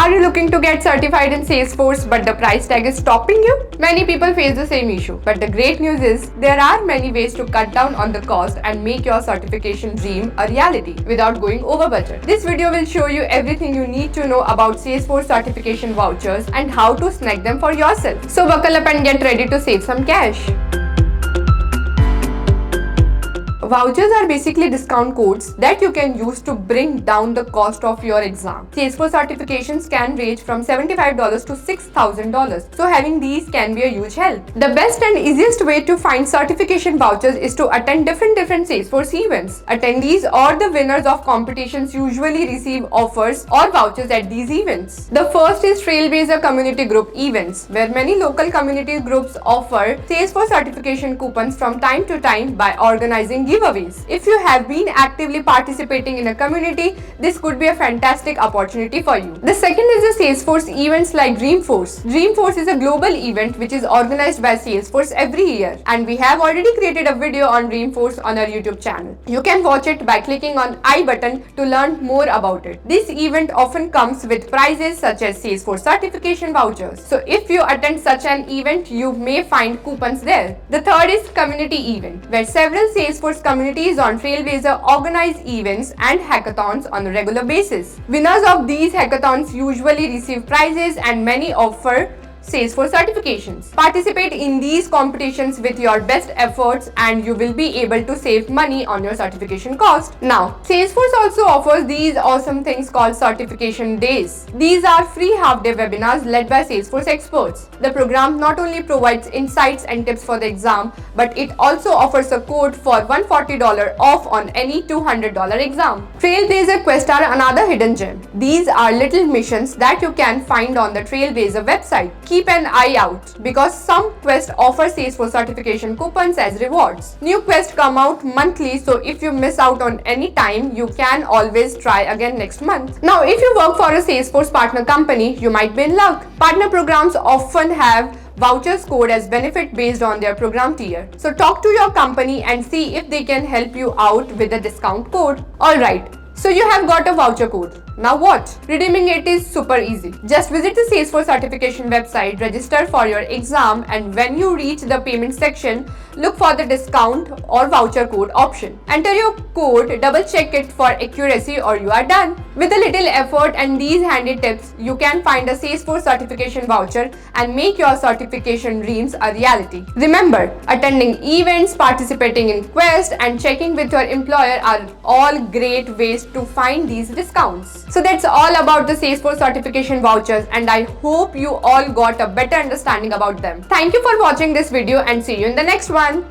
Are you looking to get certified in Salesforce but the price tag is stopping you? Many people face the same issue, but the great news is there are many ways to cut down on the cost and make your certification dream a reality without going over budget. This video will show you everything you need to know about Salesforce certification vouchers and how to snag them for yourself. So buckle up and get ready to save some cash. Vouchers are basically discount codes that you can use to bring down the cost of your exam. Salesforce certifications can range from $75 to $6,000, so having these can be a huge help. The best and easiest way to find certification vouchers is to attend different Salesforce events. Attendees or the winners of competitions usually receive offers or vouchers at these events. The first is Trailblazer Community Group events, where many local community groups offer Salesforce certification coupons from time to time by organizing giveaways. If you have been actively participating in a community, this could be a fantastic opportunity for you. The second is the Salesforce events like Dreamforce. Dreamforce is a global event which is organized by Salesforce every year, and we have already created a video on Dreamforce on our YouTube channel. You can watch it by clicking on I button to learn more about it. This event often comes with prizes such as Salesforce certification vouchers. So if you attend such an event, you may find coupons there. The third is community event, where several Salesforce communities on Trailblazer organize events and hackathons on a regular basis. Winners of these hackathons usually receive prizes and many offer Salesforce certifications. Participate in these competitions with your best efforts and you will be able to save money on your certification cost. Now, Salesforce also offers these awesome things called certification days. These are free half-day webinars led by Salesforce experts. The program not only provides insights and tips for the exam, but it also offers a code for $140 off on any $200 exam. Trailblazer Quest are another hidden gem. These are little missions that you can find on the Trailblazer website. Keep an eye out because some quests offer Salesforce certification coupons as rewards. New quests come out monthly, so if you miss out on any time, you can always try again next month. Now, if you work for a Salesforce partner company, you might be in luck. Partner programs often have vouchers code as benefit based on their program tier. So talk to your company and see if they can help you out with a discount code. Alright, so you have got a voucher code. Now what? Redeeming it is super easy. Just visit the Salesforce certification website, register for your exam, and when you reach the payment section, look for the discount or voucher code option. Enter your code, double check it for accuracy, or you are done. With a little effort and these handy tips, you can find a Salesforce certification voucher and make your certification dreams a reality. Remember, attending events, participating in quests, and checking with your employer are all great ways to find these discounts. So that's all about the Salesforce certification vouchers, and I hope you all got a better understanding about them. Thank you for watching this video and see you in the next one.